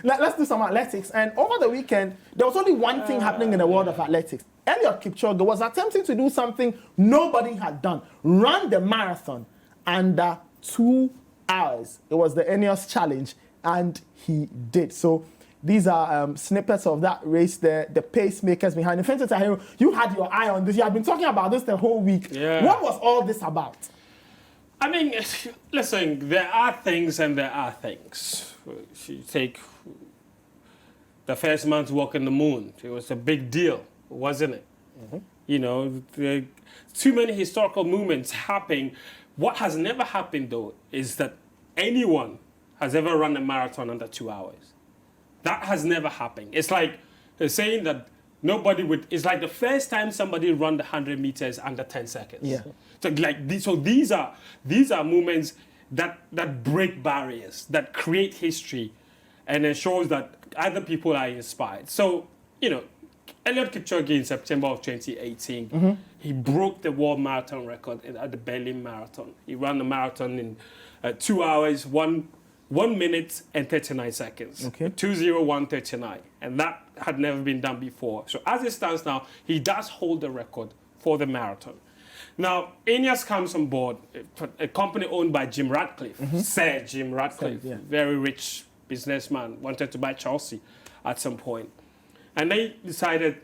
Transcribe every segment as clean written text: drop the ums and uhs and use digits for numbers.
Let's do some athletics. And over the weekend, there was only one thing happening in the world of athletics. Eliud Kipchoge was attempting to do something nobody had done. Run the marathon under 2 hours. It was the Ineos challenge, and he did. So these are snippets of that race there, the pacemakers behind it. Fentuo Tahiru, you had your eye on this. You have been talking about this the whole week. Yeah. What was all this about? I mean, listen, there are things and there are things. You take the first man to walk on the moon. It was a big deal, wasn't it? Mm-hmm. You know, too many historical moments happen. What has never happened, though, is that anyone has ever run a marathon under 2 hours. That has never happened. It's like saying that nobody would. It's like the first time somebody run the 100 meters under 10 seconds. Yeah. So these are moments that break barriers, that create history, and it shows that other people are inspired. So Eliud Kipchoge in September of 2018, he broke the world marathon record at the Berlin Marathon. He ran the marathon in 2 hours, 1 minute and 39 seconds. Okay. 2:01:39, and that had never been done before. So as it stands now, he does hold the record for the marathon. Now, Ineos comes on board, a company owned by Jim Ratcliffe, Sir Jim Ratcliffe, very rich businessman, wanted to buy Chelsea at some point. And they decided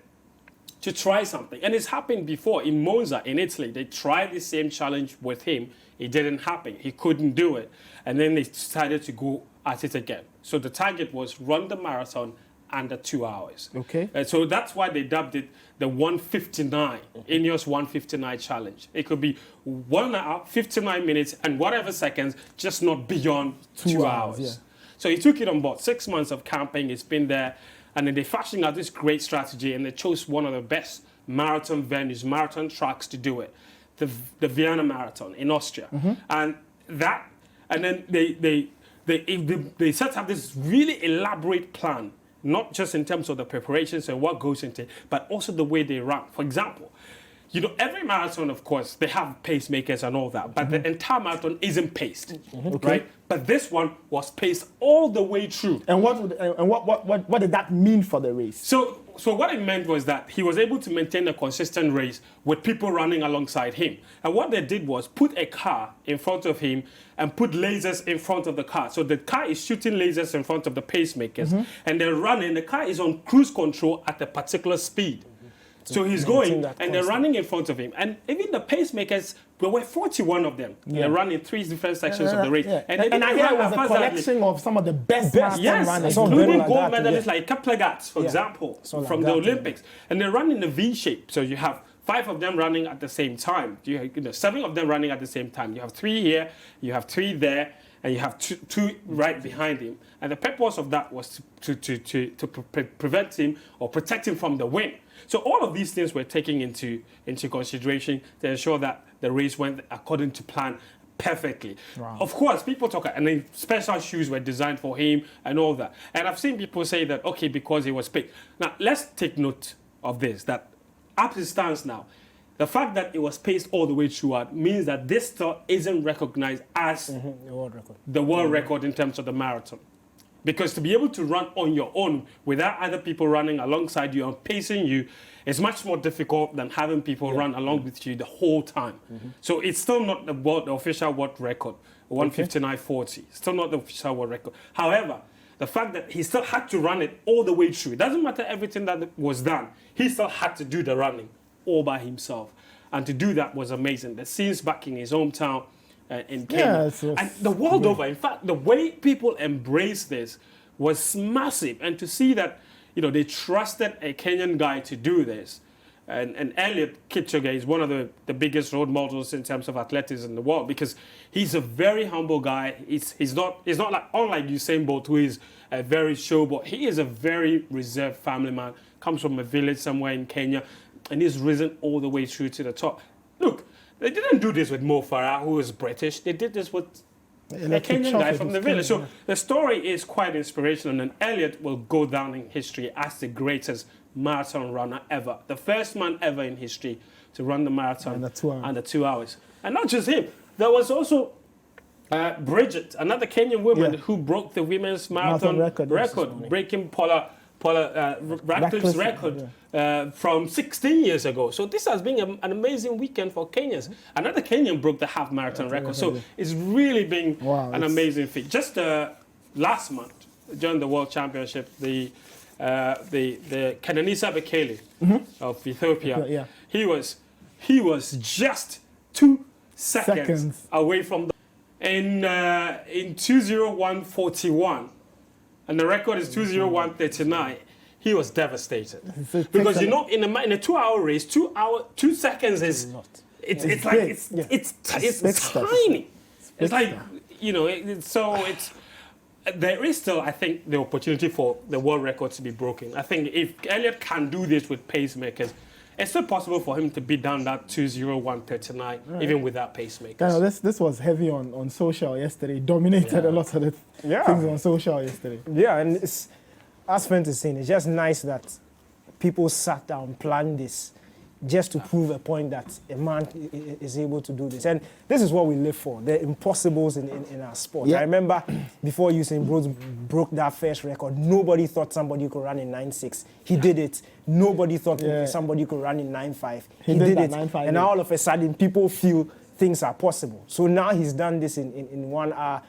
to try something. And it's happened before in Monza in Italy. They tried the same challenge with him. It didn't happen. He couldn't do it. And then they decided to go at it again. So the target was run the marathon under 2 hours. Okay. And so that's why they dubbed it the 1:59, Ineos 1:59 challenge. It could be 1 hour, 59 minutes, and whatever seconds, just not beyond 2 hours. Yeah. So he took it on board. 6 months of camping, it's been there. And then they fashioned out this great strategy, and they chose one of the best marathon venues, marathon tracks to do it, the Vienna Marathon in Austria. And then they set up this really elaborate plan, not just in terms of the preparations and what goes into it, but also the way they run. For example, every marathon, of course, they have pacemakers and all that, but the entire marathon isn't paced, right? But this one was paced all the way through. And what did that mean for the race? So what it meant was that he was able to maintain a consistent race with people running alongside him. And what they did was put a car in front of him and put lasers in front of the car. So the car is shooting lasers in front of the pacemakers, and they're running. The car is on cruise control at a particular speed. So he's going, and they're running in front of him. And even the pacemakers, there were 41 of them. They're running 3 different sections of the race. Yeah. And I hear it was a collection of some of the best marathon runners. Including gold medalists like Kipchoge, for example, from the Olympics. And they're running in a V shape. So you have 5 of them running at the same time. You have 7 of them running at the same time. You have 3 here, you have 3 there, and you have two right behind him. And the purpose of that was to prevent him or protect him from the wind. So all of these things were taken into consideration to ensure that the race went according to plan perfectly. Wow. Of course, people talk, and then special shoes were designed for him and all that. And I've seen people say that, okay, because he was picked. Now, let's take note of this, that as it stands now, the fact that it was paced all the way throughout means that this still isn't recognized as the world record in terms of the marathon. Because to be able to run on your own without other people running alongside you and pacing you is much more difficult than having people run along with you the whole time. So it's still not the official world record, 1:59:40. Still not the official world record. However, the fact that he still had to run it all the way through, it doesn't matter everything that was done, he still had to do the running all by himself. And to do that was amazing. The scenes back in his hometown, in Kenya. And the world over, in fact, the way people embrace this was massive. And to see that, they trusted a Kenyan guy to do this. And Eliud Kipchoge is one of the biggest role models in terms of athletics in the world, because he's a very humble guy. He's not like, unlike Usain Bolt, who is a very showboat. He is a very reserved family man, comes from a village somewhere in Kenya, and he's risen all the way through to the top. Look, they didn't do this with Mo Farah, who is British. They did this with a Kenyan guy from the village. So the story is quite inspirational, and Eliud will go down in history as the greatest marathon runner ever. The first man ever in history to run the marathon under 2 hours. And not just him. There was also Bridget, another Kenyan woman who broke the women's marathon record, breaking Paula Radcliffe's record from 16 years ago. So this has been an amazing weekend for Kenyans. Another Kenyan broke the half marathon record. So it's really been an amazing feat. Just last month, during the World Championship, the Kenenisa Bekele of Ethiopia, he was just 2 seconds away from the in 2:01:41, and the record is 2:01:39. He was devastated because in a 2-hour race, 2 seconds is it's tiny. It's like there is still, I think, the opportunity for the world record to be broken. I think if Eliud can do this with pacemakers, it's still possible for him to beat down that 2:01:39 even without pacemakers. This was heavy on social yesterday. Dominated a lot of the things on social yesterday. Yeah, and it's, as Fentuo is saying, it's just nice that people sat down, planned this, just to prove a point that a man is able to do this. And this is what we live for, the impossibles in our sport. I remember before Usain Bolt broke that first record, nobody thought somebody could run in 9.6. He did it. Nobody thought somebody could run in 9.5. He did it. And now all of a sudden, people feel things are possible. So now he's done this in 1 hour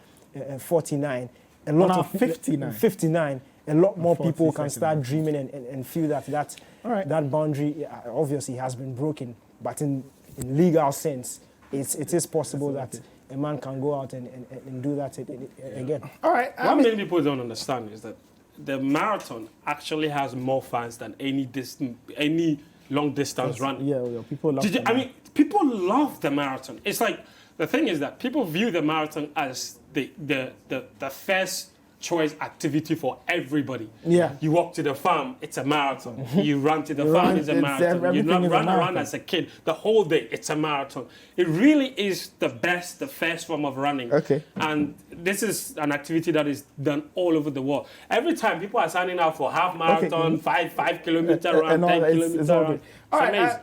49. A lot of 59. A lot more people can start dreaming and feel that boundary obviously has been broken. But in legal sense, it is possible that a man can go out and do that again. All right. What many people don't understand is that the marathon actually has more fans than any long distance run. Yeah, people love it. I mean, people love the marathon. It's like, the thing is that people view the marathon as the first choice activity for everybody. Yeah. You walk to the farm, it's a marathon. You run to the farm, it's a marathon. You run around as a kid the whole day, it's a marathon. It really is the first form of running. Okay. And this is an activity that is done all over the world. Every time people are signing up for half marathon, 5 kilometer run, 10 kilometer run. All right, amazing.